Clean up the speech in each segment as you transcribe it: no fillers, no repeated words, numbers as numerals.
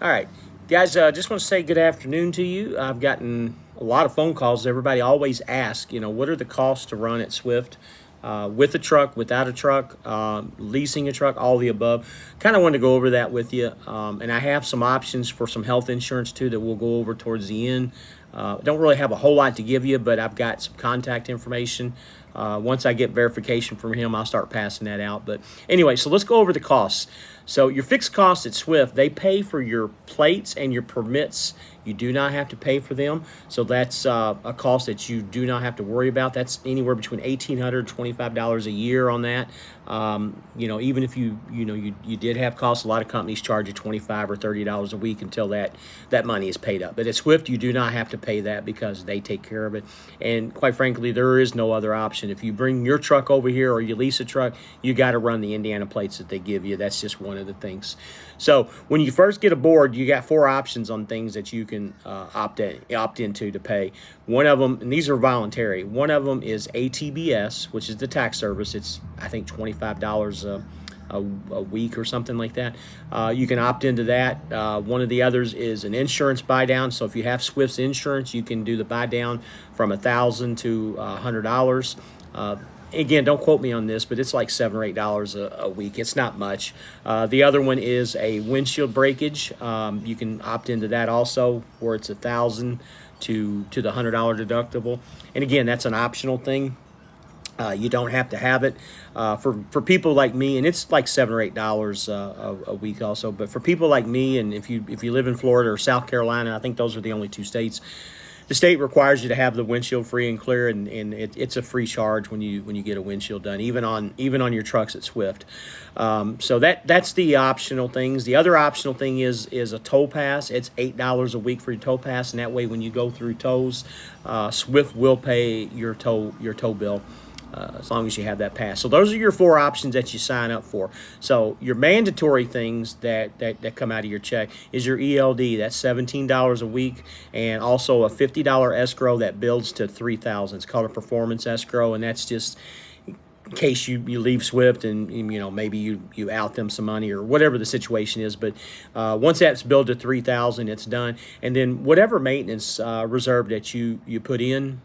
All right, guys, just want to say good afternoon to you. I've gotten a lot of phone calls. Everybody always asks, what are the costs to run at Swift? With a truck, without a truck, leasing a truck, all the above. Kind of wanted to go over that with you. And I have some options for some health insurance too that we'll go over towards the end. Don't really have a whole lot to give you, but I've got some contact information. Once I get verification from him, I'll start passing that out. But anyway, so let's go over the costs. So your fixed costs at Swift, they pay for your plates and your permits. You do not have to pay for them. So that's a cost that you do not have to worry about. That's anywhere between $1,800 and $25 a year on that. Even if you did have costs, a lot of companies charge you $25 or $30 a week until that money is paid up. But at Swift, you do not have to pay that because they take care of it. And quite frankly, there is no other option. If you bring your truck over here or you lease a truck, you got to run the Indiana plates that they give you. That's just one of the things. So when you first get aboard, you got 4 options on things that you can opt into to pay. One of them, and these are voluntary. One of them is ATBS, which is the tax service. It's I think $25 a week or something like that. You can opt into that. One of the others is an insurance buy down. So if you have Swift's insurance, you can do the buy down from $1,000 to $100. Again, don't quote me on this, but it's like $7 or $8 a week. It's not much. The other one is a windshield breakage. You can opt into that also, where it's $1,000 to the $100 deductible. And again, that's an optional thing. You don't have to have it. For people like me, and it's like $7 or $8 a week also. But for people like me, and if you live in Florida or South Carolina, I think those are the only 2 states. The state requires you to have the windshield free and clear, and it's a free charge when you get a windshield done, even on your trucks at Swift. So that's the optional things. The other optional thing is a toll pass. It's $8 a week for your toll pass, and that way when you go through tolls, Swift will pay your toll bill. As long as you have that pass. So those are your 4 options that you sign up for. So your mandatory things that come out of your check is your ELD. That's $17 a week, and also a $50 escrow that builds to $3,000. It's called a performance escrow, and that's just in case you leave Swift and maybe you out them some money or whatever the situation is. But once that's billed to $3,000, it's done. And then whatever maintenance reserve that you put in,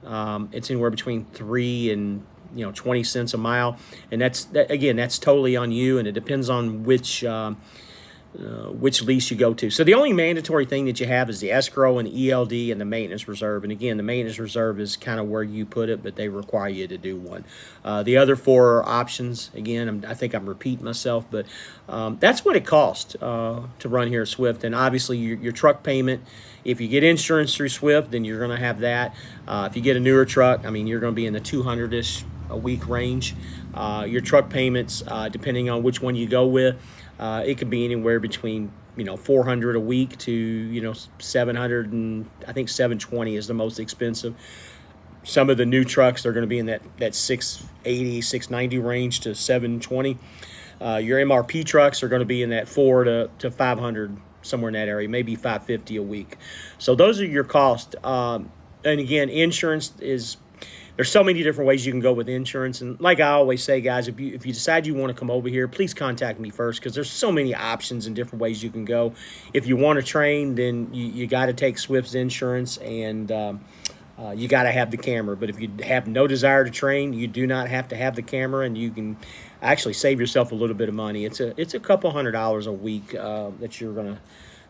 it's anywhere between 3 and 20 cents a mile, and that's totally on you, and it depends on which lease you go to. So the only mandatory thing that you have is the escrow and ELD and the maintenance reserve. And again, the maintenance reserve is kind of where you put it, but they require you to do one. The other 4 options, again, I think I'm repeating myself, but that's what it costs to run here at Swift. And obviously your truck payment, if you get insurance through Swift, then you're going to have that. If you get a newer truck, you're going to be in the 200-ish a week range. Your truck payments, depending on which one you go with, it could be anywhere between $400 a week to 700, and I think 720 is the most expensive. Some of the new trucks are going to be in that 680, 690 range to 720. Your MRP trucks are going to be in that 400 to 500, somewhere in that area, maybe 550 a week. So those are your costs. And again, insurance is. There's so many different ways you can go with insurance. And like I always say, guys, if you decide you want to come over here, please contact me first, because there's so many options and different ways you can go. If you want to train, then you got to take Swift's insurance, and you got to have the camera. But if you have no desire to train, you do not have to have the camera, and you can actually save yourself a little bit of money. It's a couple $100 a week that you're going to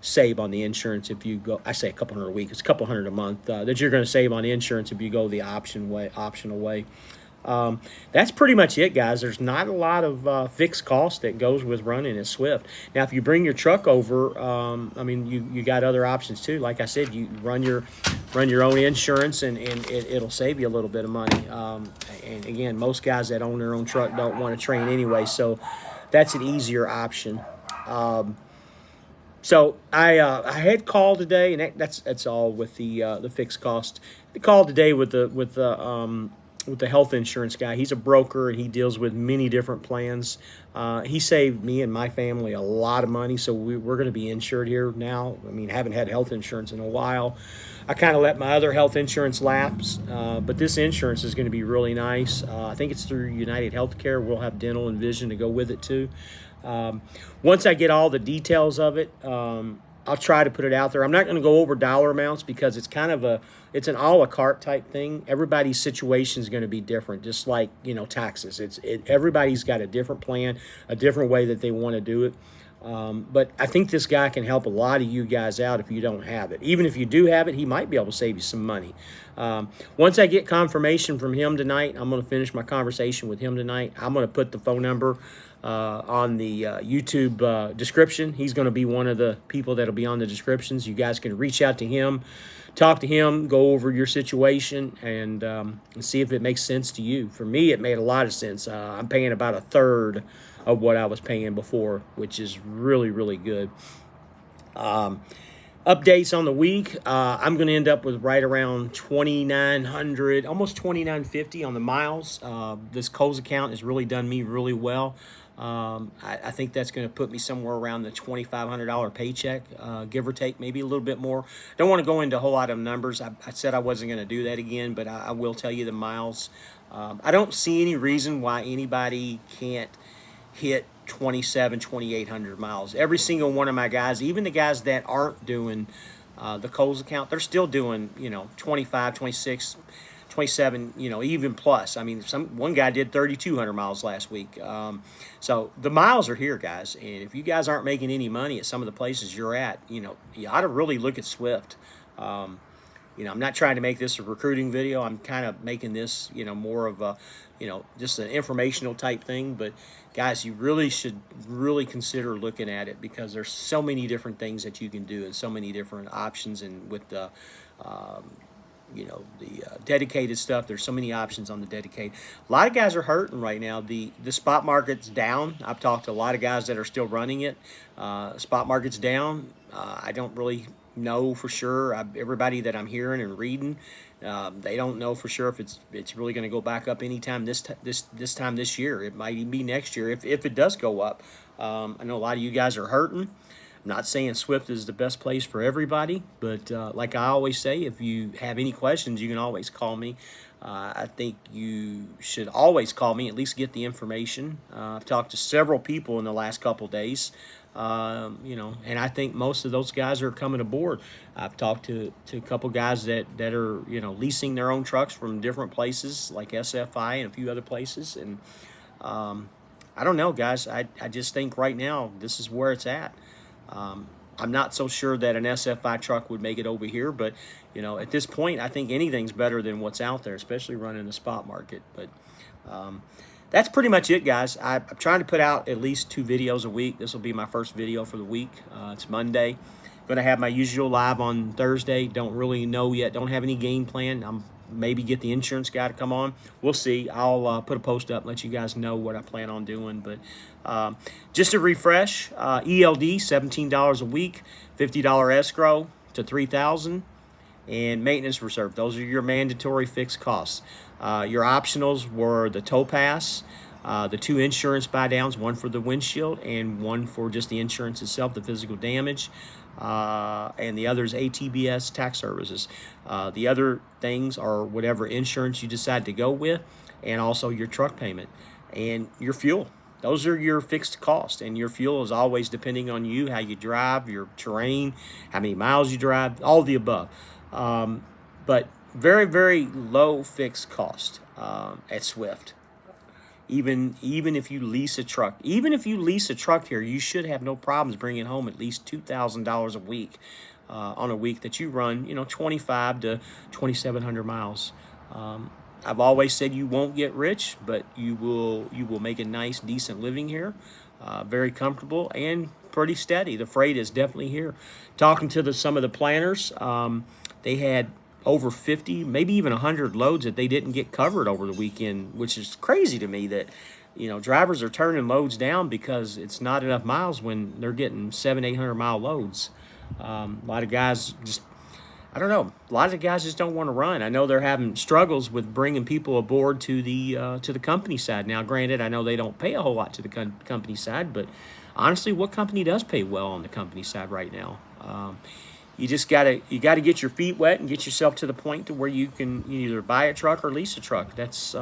save on the insurance if you go. I say a couple $100 a week. It's a couple $100 a month that you're going to save on the insurance if you go the optional way. That's pretty much it, guys. There's not a lot of fixed cost that goes with running at Swift. Now, if you bring your truck over, you got other options too. Like I said, you run your own insurance, and it'll save you a little bit of money. And again, most guys that own their own truck don't want to train anyway, so that's an easier option. So I had called today, and that's all with the fixed cost. I called today with the health insurance guy. He's a broker, and he deals with many different plans. He saved me and my family a lot of money, so we're going to be insured here now. Haven't had health insurance in a while. I kind of let my other health insurance lapse, but this insurance is going to be really nice. I think it's through United Healthcare. We'll have dental and vision to go with it too. Once I get all the details of it, I'll try to put it out there. I'm not going to go over dollar amounts because it's kind of it's an a la carte type thing. Everybody's situation is going to be different, just like, taxes. Everybody's got a different plan, a different way that they want to do it. But I think this guy can help a lot of you guys out if you don't have it. Even if you do have it, he might be able to save you some money. Once I get confirmation from him tonight, I'm going to finish my conversation with him tonight. I'm going to put the phone number on the YouTube description. He's going to be one of the people that'll be on the descriptions. You guys can reach out to him, talk to him, go over your situation, and see if it makes sense to you. For me, it made a lot of sense. I'm paying about a third of what I was paying before, which is really, really good. Updates on the week, I'm going to end up with right around 2,900, almost 2,950 on the miles. This Kohl's account has really done me really well. I think that's going to put me somewhere around the $2,500 paycheck, give or take, maybe a little bit more. Don't want to go into a whole lot of numbers. I said I wasn't going to do that again, but I will tell you the miles. I don't see any reason why anybody can't hit 2,800 miles. Every single one of my guys, even the guys that aren't doing the Kohl's account, they're still doing, 25, 26, 27, even plus. I mean, one guy did 3,200 miles last week. So the miles are here, guys. And if you guys aren't making any money at some of the places you're at, you ought to really look at Swift. I'm not trying to make this a recruiting video. I'm kind of making this, more of a, just an informational type thing. But guys, you really should really consider looking at it because there's so many different things that you can do and so many different options. And with the, dedicated stuff, there's so many options on the dedicated. A lot of guys are hurting right now. The spot market's down. I've talked to a lot of guys that are still running it. Spot market's down. I don't really know for sure. Everybody that I'm hearing and reading, they don't know for sure if it's really going to go back up anytime this time this year. It might even be next year if it does go up. I know a lot of you guys are hurting. I'm not saying Swift is the best place for everybody, but like I always say, if you have any questions, you can always call me. I think you should always call me, at least get the information. I've talked to several people in the last couple days. And I think most of those guys are coming aboard. I've talked to a couple guys that are, leasing their own trucks from different places like SFI and a few other places. And I don't know, guys. I just think right now this is where it's at. I'm not so sure that an SFI truck would make it over here, but, at this point, I think anything's better than what's out there, especially running the spot market. But that's pretty much it, guys. I'm trying to put out at least 2 videos a week. This will be my first video for the week. It's Monday. Going to have my usual live on Thursday. Don't really know yet. Don't have any game plan. I'm maybe get the insurance guy to come on. We'll see. I'll put a post up and let you guys know what I plan on doing. But just to refresh, ELD, $17 a week, $50 escrow to $3,000, and maintenance reserve. Those are your mandatory fixed costs. Your optionals were the tow pass, the 2 insurance buy downs, one for the windshield and one for just the insurance itself, the physical damage, and the other is ATBS tax services. The other things are whatever insurance you decide to go with, and also your truck payment and your fuel. Those are your fixed costs, and your fuel is always depending on you, how you drive, your terrain, how many miles you drive, all the above. But very, very low fixed cost at Swift. Even if you lease a truck, here, you should have no problems bringing home at least $2,000 a week on a week that you run, 2,500 to 2,700 miles. I've always said you won't get rich, but you will make a nice, decent living here, very comfortable and pretty steady. The freight is definitely here. Talking to some of the planners, they had over 50, maybe even 100 loads that they didn't get covered over the weekend, which is crazy to me that, drivers are turning loads down because it's not enough miles when they're getting 700-800 mile loads. A lot of guys just, I don't know, a lot of guys just don't want to run. I know they're having struggles with bringing people aboard to the company side. Now, granted, I know they don't pay a whole lot to the company side, but honestly, what company does pay well on the company side right now? You just gotta get your feet wet and get yourself to the point to where you can either buy a truck or lease a truck. That's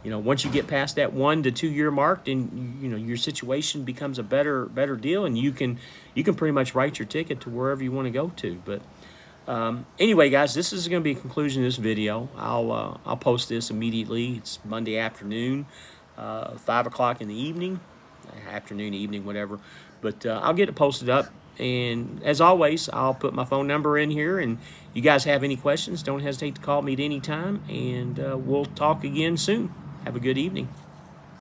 once you get past that 1 to 2 year mark, then your situation becomes a better deal, and you can pretty much write your ticket to wherever you want to go to. But anyway, guys, this is going to be a conclusion of this video. I'll post this immediately. It's Monday afternoon, 5 o'clock in the evening, afternoon, evening, whatever. But I'll get it posted up. And as always, I'll put my phone number in here. And you guys have any questions, don't hesitate to call me at any time. And we'll talk again soon. Have a good evening.